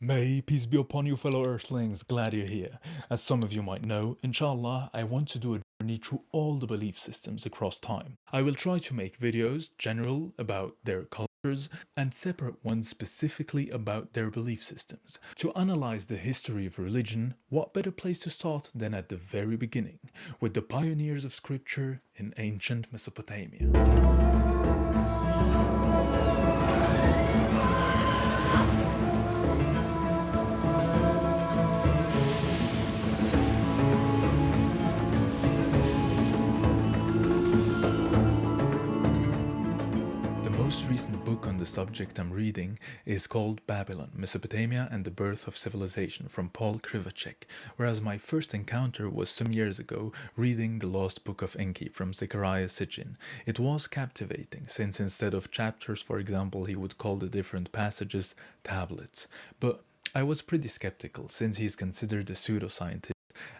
May peace be upon you, fellow earthlings, glad you're here. As some of you might know, inshallah, I want to do a journey through all the belief systems across time. I will try to make videos general about their cultures and separate ones specifically about their belief systems. To analyze the history of religion, what better place to start than at the very beginning, with the pioneers of scripture in ancient Mesopotamia. Recent book on the subject I'm reading is called Babylon, Mesopotamia and the Birth of Civilization from Paul Krivacek, whereas my first encounter was some years ago reading the Lost Book of Enki from Zecharia Sitchin. It was captivating, since instead of chapters, for example, he would call the different passages tablets. But I was pretty skeptical, since he's considered a pseudoscientist,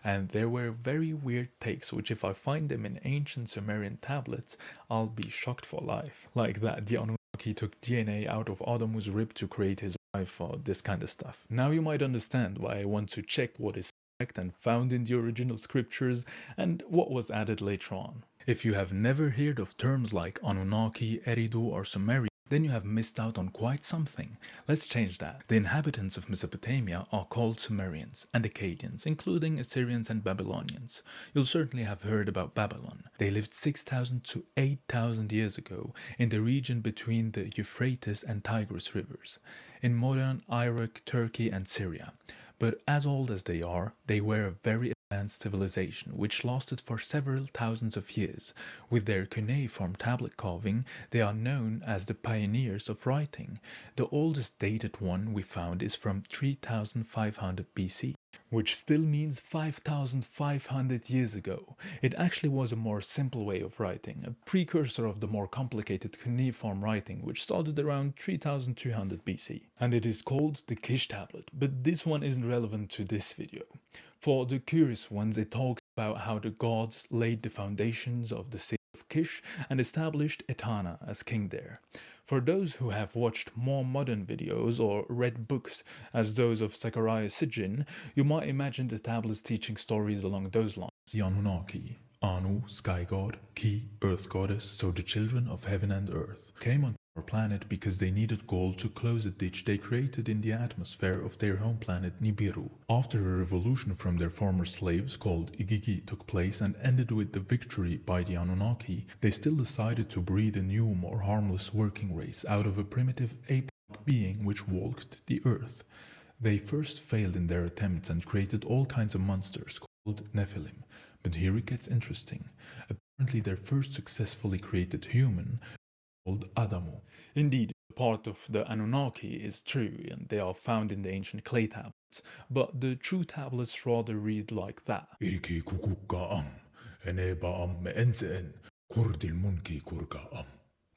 and there were very weird takes which, if I find them in ancient Sumerian tablets, I'll be shocked for life. Like that the Anunnaki took DNA out of Adamu's rib to create his wife, or this kind of stuff. Now you might understand why I want to check what is correct and found in the original scriptures and what was added later on. If you have never heard of terms like Anunnaki, Eridu or Sumerian, then you have missed out on quite something. Let's change that. The inhabitants of Mesopotamia are called Sumerians and Akkadians, including Assyrians and Babylonians. You'll certainly have heard about Babylon. They lived 6,000 to 8,000 years ago in the region between the Euphrates and Tigris rivers, in modern Iraq, Turkey and Syria. But as old as they are, they were a very advanced civilization which lasted for several thousands of years. With their cuneiform tablet carving, they are known as the pioneers of writing. The oldest dated one we found is from 3500 BC, which still means 5,500 years ago. It actually was a more simple way of writing, a precursor of the more complicated cuneiform writing which started around 3200 BC. And it is called the Kish tablet, but this one isn't relevant to this video. For the curious ones, it talks about how the gods laid the foundations of the city of Kish and established Etana as king there. For those who have watched more modern videos or read books as those of Zecharia Sitchin, you might imagine the tablets teaching stories along those lines. The Anunnaki, Anu, sky god, Ki, earth goddess, so the children of heaven and earth, came on our planet because they needed gold to close a ditch they created in the atmosphere of their home planet Nibiru. After a revolution from their former slaves called Igigi took place and ended with the victory by the Anunnaki, they still decided to breed a new, more harmless working race out of a primitive ape-like being which walked the earth. They first failed in their attempts and created all kinds of monsters called Nephilim. But here it gets interesting. Apparently their first successfully created human called Adamu. Indeed, part of the Anunnaki is true, and they are found in the ancient clay tablets, but the true tablets rather read like that.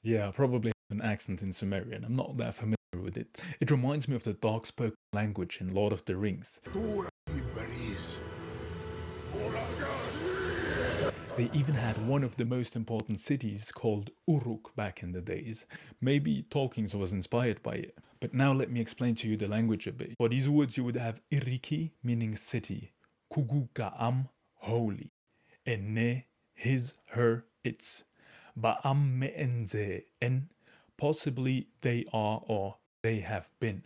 Yeah, probably have an accent in Sumerian. I'm not that familiar with it. It reminds me of the dark-spoken language in Lord of the Rings. They even had one of the most important cities called Uruk back in the days. Maybe Tolkien's was inspired by it. But now let me explain to you the language a bit. For these words you would have Iriki, meaning city, Kuguka'am, holy, Enne, his, her, its, Ba'am me'enze, en, possibly they are or they have been,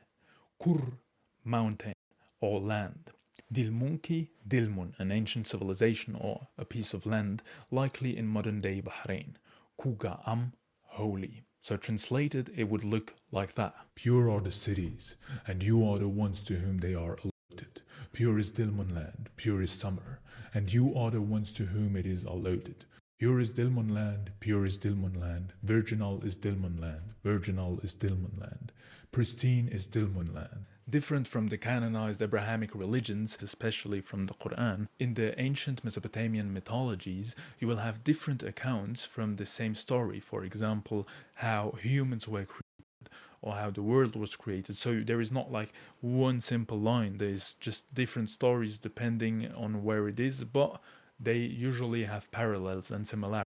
Kur, mountain or land. Dilmunki, Dilmun, an ancient civilization or a piece of land, likely in modern-day Bahrain. Kuga'am, holy. So translated, it would look like that. Pure are the cities, and you are the ones to whom they are allotted. Pure is Dilmun land, pure is summer, and you are the ones to whom it is allotted. Pure is Dilmun land, pure is Dilmun land, virginal is Dilmun land, virginal is Dilmun land, pristine is Dilmun land. Different from the canonized Abrahamic religions, especially from the Quran, in the ancient Mesopotamian mythologies, you will have different accounts from the same story. For example, how humans were created or how the world was created. So there is not like one simple line. There's just different stories depending on where it is, but they usually have parallels and similarities.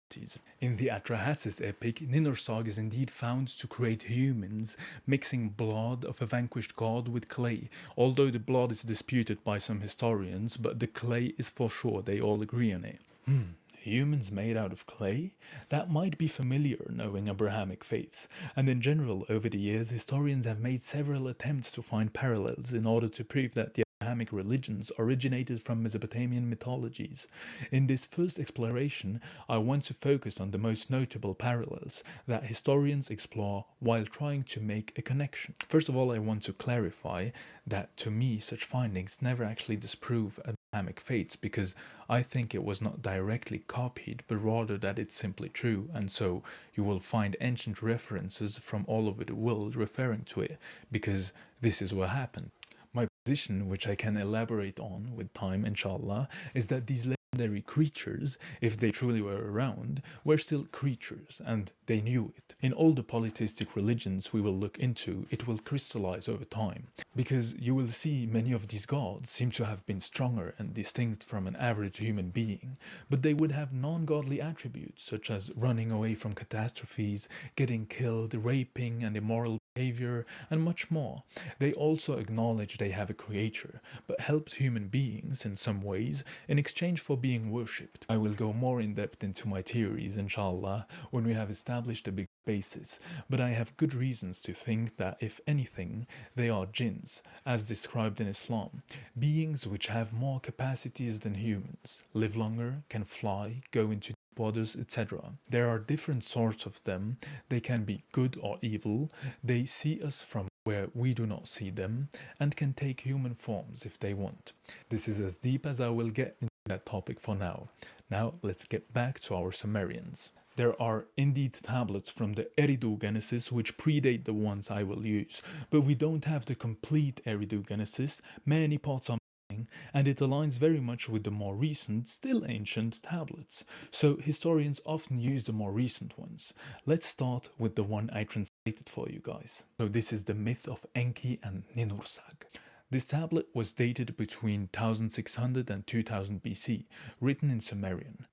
In the Atrahasis epic, Ninhursag is indeed found to create humans, mixing blood of a vanquished god with clay, although the blood is disputed by some historians, but the clay is for sure, they all agree on it. Humans made out of clay? That might be familiar knowing Abrahamic faiths, and in general over the years historians have made several attempts to find parallels in order to prove that the Abrahamic religions originated from Mesopotamian mythologies. In this first exploration, I want to focus on the most notable parallels that historians explore while trying to make a connection. First of all, I want to clarify that to me such findings never actually disprove Abrahamic faiths, because I think it was not directly copied, but rather that it's simply true, and so you will find ancient references from all over the world referring to it, because this is what happened. My position, which I can elaborate on with time inshallah, is that these legendary creatures, if they truly were around, were still creatures, and they knew it. In all the polytheistic religions we will look into, it will crystallize over time, because you will see many of these gods seem to have been stronger and distinct from an average human being, but they would have non-godly attributes, such as running away from catastrophes, getting killed, raping and immoral behavior, and much more. They also acknowledge they have a creator, but helped human beings in some ways in exchange for being worshipped. I will go more in depth into my theories, inshallah, when we have established a big basis, but I have good reasons to think that, if anything, they are jinns, as described in Islam, beings which have more capacities than humans, live longer, can fly, go into waters, etc. There are different sorts of them. They can be good or evil. They see us from where we do not see them, and can take human forms if they want. This is as deep as I will get into that topic for now. Now let's get back to our Sumerians. There are indeed tablets from the Eridu Genesis which predate the ones I will use, but we don't have the complete Eridu Genesis. Many parts are and it aligns very much with the more recent, still ancient tablets. So historians often use the more recent ones. Let's start with the one I translated for you guys. So this is the myth of Enki and Ninhursag. This tablet was dated between 1600 and 2000 BC, written in Sumerian.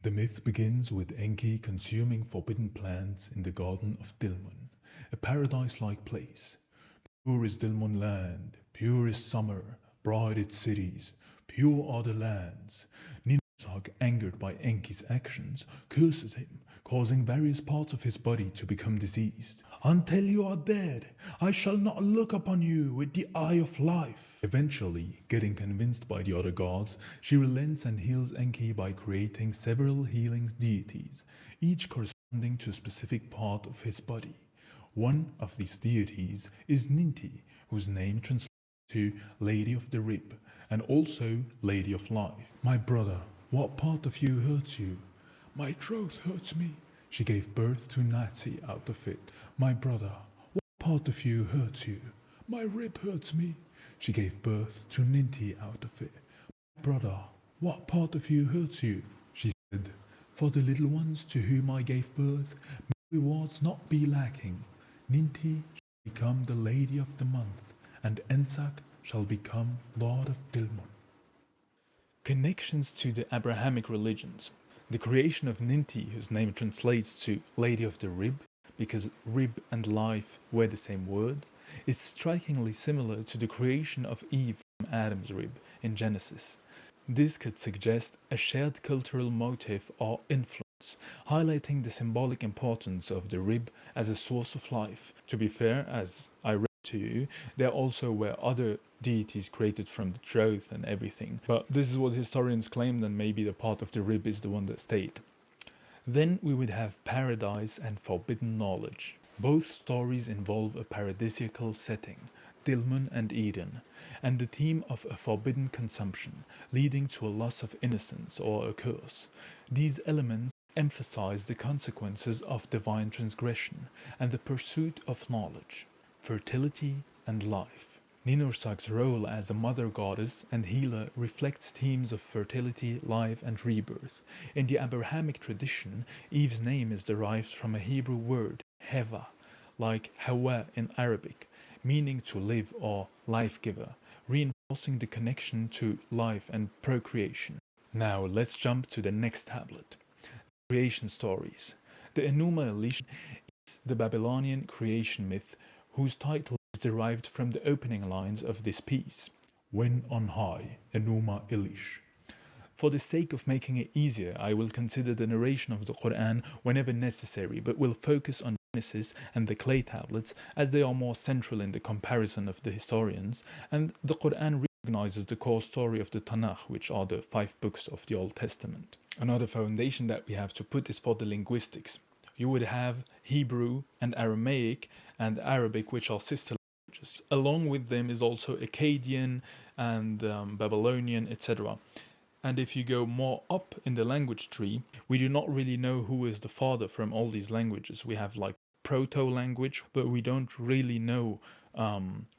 The myth begins with Enki consuming forbidden plants in the garden of Dilmun, a paradise-like place. Pure is Dilmun land, pure is summer, bright its cities, pure are the lands. Ninhursag, angered by Enki's actions, curses him, causing various parts of his body to become diseased. Until you are dead, I shall not look upon you with the eye of life. Eventually, getting convinced by the other gods, she relents and heals Enki by creating several healing deities, each corresponding to a specific part of his body. One of these deities is Ninti, whose name translates to Lady of the Rib, and also Lady of Life. My brother, what part of you hurts you? My throat hurts me. She gave birth to Natsi out of it. My brother, what part of you hurts you? My rib hurts me. She gave birth to Ninti out of it. My brother, what part of you hurts you? She said, for the little ones to whom I gave birth, may rewards not be lacking. Ninti shall become the lady of the month, and Ensak shall become Lord of Dilmun. Connections to the Abrahamic religions. The creation of Ninti, whose name translates to Lady of the Rib, because rib and life were the same word, is strikingly similar to the creation of Eve from Adam's rib in Genesis. This could suggest a shared cultural motive or influence, highlighting the symbolic importance of the rib as a source of life. To be fair, as I read to you, there also were other deities created from the trough and everything, but this is what historians claimed, and maybe the part of the rib is the one that stayed. Then we would have paradise and forbidden knowledge. Both stories involve a paradisiacal setting, Dilmun and Eden, and the theme of a forbidden consumption, leading to a loss of innocence or a curse. These elements emphasize the consequences of divine transgression and the pursuit of knowledge, fertility and life. Ninhursag's role as a mother goddess and healer reflects themes of fertility, life and rebirth. In the Abrahamic tradition, Eve's name is derived from a Hebrew word, Heva, like Hawa in Arabic, meaning to live or life-giver, reinforcing the connection to life and procreation. Now let's jump to the next tablet. creation stories. The Enuma Elish is the Babylonian creation myth whose title is derived from the opening lines of this piece. When on high, Enuma Elish. For the sake of making it easier, I will consider the narration of the Quran whenever necessary, but will focus on Genesis and the clay tablets as they are more central in the comparison of the historians, and the Quran recognizes the core story of the Tanakh, which are the 5 books of the Old Testament. Another foundation that we have to put is for the linguistics. You would have Hebrew and Aramaic and Arabic, which are sister languages. Along with them is also Akkadian and Babylonian, etc. And if you go more up in the language tree, we do not really know who is the father from all these languages. We have like proto-language, but we don't really know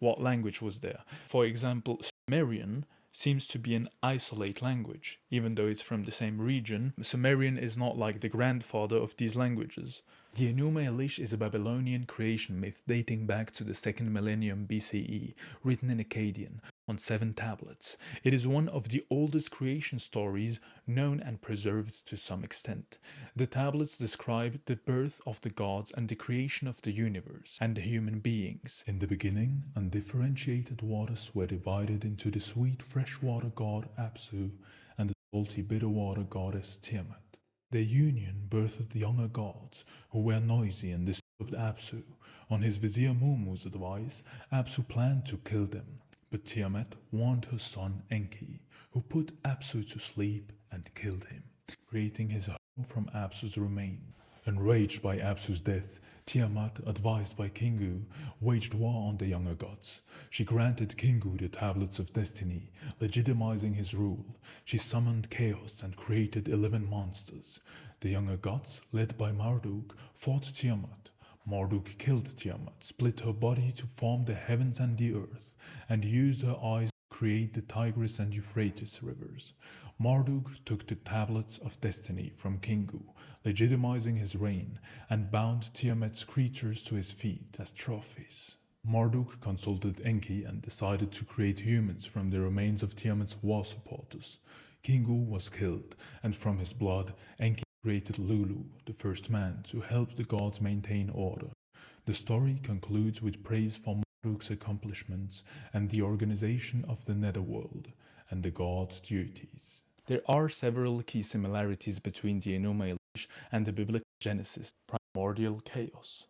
what language was there. For example, Sumerian seems to be an isolate language, even though it's from the same region. Sumerian is not like the grandfather of these languages. The Enuma Elish is a Babylonian creation myth dating back to the 2nd millennium BCE, written in Akkadian, on 7 tablets. It is one of the oldest creation stories known and preserved to some extent. The tablets describe the birth of the gods and the creation of the universe and the human beings. In the beginning, undifferentiated waters were divided into the sweet freshwater god Apsu and the salty bitter water goddess Tiamat. Their union birthed younger gods, who were noisy and disturbed Apsu. On his vizier Mumu's advice, Apsu planned to kill them, but Tiamat warned her son Enki, who put Apsu to sleep and killed him, creating his home from Apsu's remains. Enraged by Apsu's death, Tiamat, advised by Kingu, waged war on the younger gods. She granted Kingu the tablets of destiny, legitimizing his rule. She summoned chaos and created 11 monsters. The younger gods, led by Marduk, fought Tiamat. Marduk killed Tiamat, split her body to form the heavens and the earth, and used her eyes to create the Tigris and Euphrates rivers. Marduk took the tablets of destiny from Kingu, legitimizing his reign, and bound Tiamat's creatures to his feet as trophies. Marduk consulted Enki and decided to create humans from the remains of Tiamat's war supporters. Kingu was killed, and from his blood, Enki created Lulu, the first man, to help the gods maintain order. The story concludes with praise for Marduk's accomplishments and the organization of the netherworld and the gods' duties. There are several key similarities between the Enuma Elish and the biblical Genesis, primordial chaos.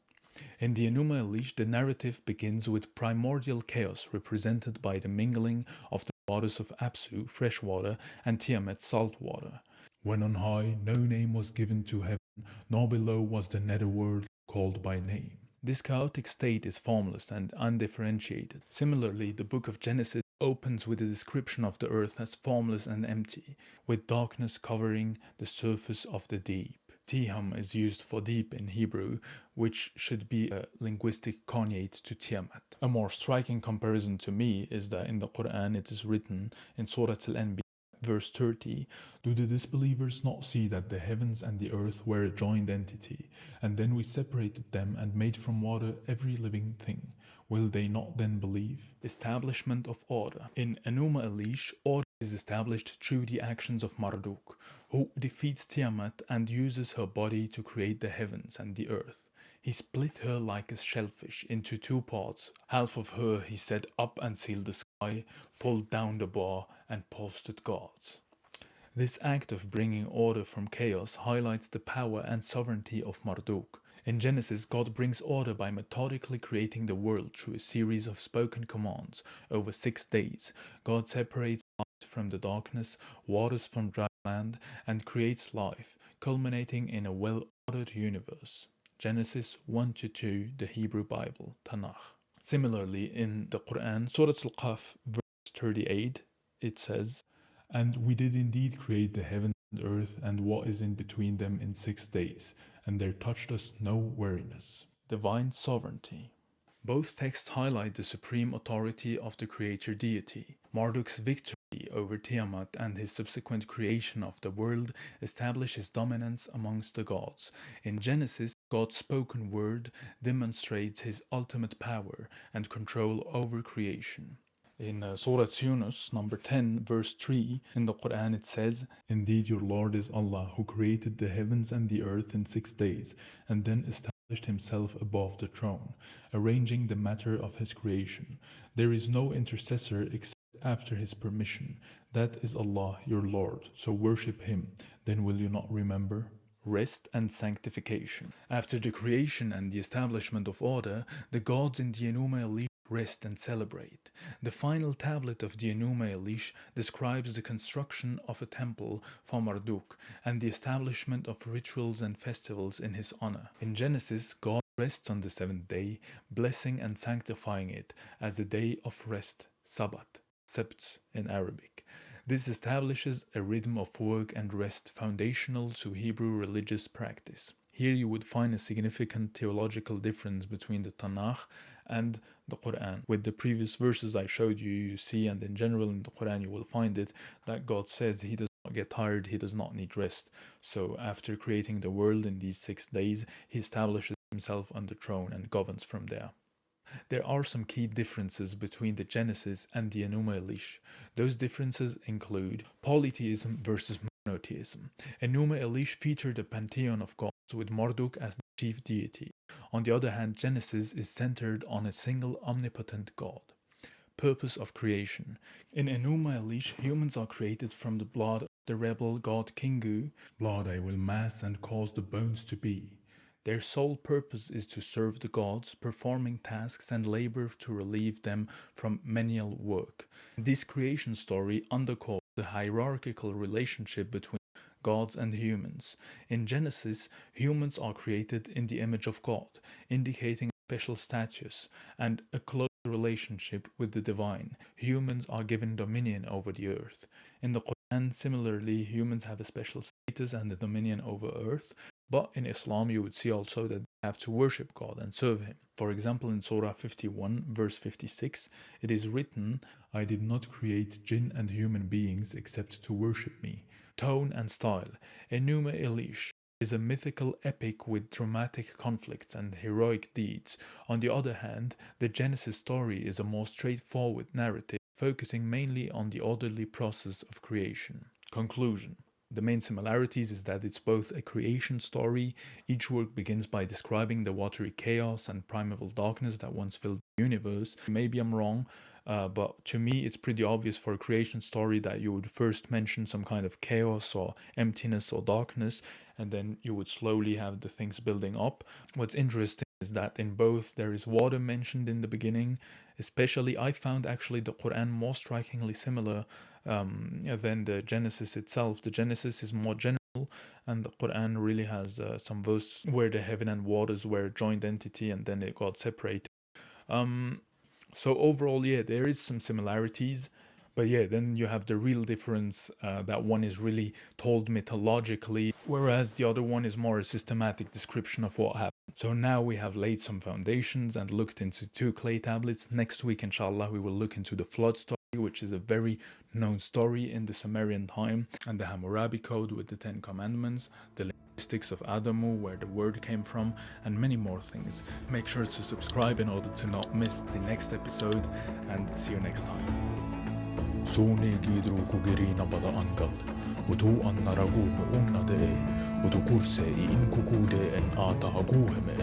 In the Enuma Elish, the narrative begins with primordial chaos represented by the mingling of the waters of Apsu, fresh water, and Tiamat, salt water. When on high, no name was given to heaven, nor below was the netherworld called by name. This chaotic state is formless and undifferentiated. Similarly, the book of Genesis opens with a description of the earth as formless and empty, with darkness covering the surface of the deep. Tiham is used for deep in Hebrew, which should be a linguistic cognate to Tiamat. A more striking comparison to me is that in the Quran it is written in Surah Al-Anbiya, verse 30, do the disbelievers not see that the heavens and the earth were a joined entity, and then we separated them and made from water every living thing? Will they not then believe? Establishment of order. In Enuma Elish, order is established through the actions of Marduk, who defeats Tiamat and uses her body to create the heavens and the earth. He split her like a shellfish into 2 parts. Half of her he set up and sealed the sky, pulled down the bar, and posted gods. This act of bringing order from chaos highlights the power and sovereignty of Marduk. In Genesis, God brings order by methodically creating the world through a series of spoken commands over 6 days. God separates light from the darkness, waters from dry land, and creates life, culminating in a well-ordered universe. Genesis 1-2, the Hebrew Bible, Tanakh. Similarly, in the Quran, Surah Al-Qaf, verse 38, it says, and we did indeed create the heavens and earth and what is in between them in 6 days, and there touched us no weariness. Divine sovereignty. Both texts highlight the supreme authority of the creator deity. Marduk's victory over Tiamat and his subsequent creation of the world establish his dominance amongst the gods. In Genesis, God's spoken word demonstrates his ultimate power and control over creation. In Surah Yunus, number 10, verse 3, in the Quran it says, "Indeed your Lord is Allah, who created the heavens and the earth in 6 days, and then established himself above the throne, arranging the matter of his creation. There is no intercessor except after his permission. That is Allah, your Lord, so worship him. Then will you not remember?" Rest and sanctification. After the creation and the establishment of order, the gods in the Enuma Elish rest and celebrate. The final tablet of the Enuma Elish describes the construction of a temple for Marduk and the establishment of rituals and festivals in his honor. In Genesis, God rests on the seventh day, blessing and sanctifying it as a day of rest, Sabbath, Sebt in Arabic. This establishes a rhythm of work and rest foundational to Hebrew religious practice. Here you would find a significant theological difference between the Tanakh and the Quran. With the previous verses I showed you, you see, and in general in the Quran you will find it, that God says he does not get tired, he does not need rest. So after creating the world in these 6 days, he establishes himself on the throne and governs from there. There are some key differences between the Genesis and the Enuma Elish. Those differences include polytheism versus monotheism. Enuma Elish featured a pantheon of gods with Marduk as the chief deity. On the other hand, Genesis is centered on a single omnipotent God. Purpose of creation. In Enuma Elish, humans are created from the blood of the rebel god Kingu. Blood I will mass and cause the bones to be. Their sole purpose is to serve the gods, performing tasks and labor to relieve them from menial work. This creation story underscores the hierarchical relationship between gods and humans. In Genesis, humans are created in the image of God, indicating a special status and a close relationship with the divine. Humans are given dominion over the earth. In the Quran, similarly, humans have a special status and a dominion over earth. But in Islam, you would see also that they have to worship God and serve him. For example, in Surah 51, verse 56, it is written, "I did not create jinn and human beings except to worship me." Tone and style. Enuma Elish is a mythical epic with dramatic conflicts and heroic deeds. On the other hand, the Genesis story is a more straightforward narrative, focusing mainly on the orderly process of creation. Conclusion. The main similarities is that it's both a creation story. Each work begins by describing the watery chaos and primeval darkness that once filled the universe. Maybe I'm wrong, but to me it's pretty obvious for a creation story that you would first mention some kind of chaos or emptiness or darkness, and then you would slowly have the things building up. What's interesting is that in both there is water mentioned in the beginning. Especially I found actually the Quran more strikingly similar than the Genesis itself. The Genesis is more general, and the Quran really has some verses where the heaven and waters were a joint entity and then it got separated. So overall, yeah, there is some similarities. But yeah, then you have the real difference that one is really told mythologically, whereas the other one is more a systematic description of what happened. So now we have laid some foundations and looked into 2 clay tablets. Next week, inshallah, we will look into the flood story, which is a very known story in the Sumerian time, and the Hammurabi Code with the 10 Commandments, the linguistics of Adamu, where the word came from, and many more things. Make sure to subscribe in order to not miss the next episode, and see you next time. Suni gidru kugirina bada angal, utu an naragu unna de, utu kurse I inkukude en ata aguheme.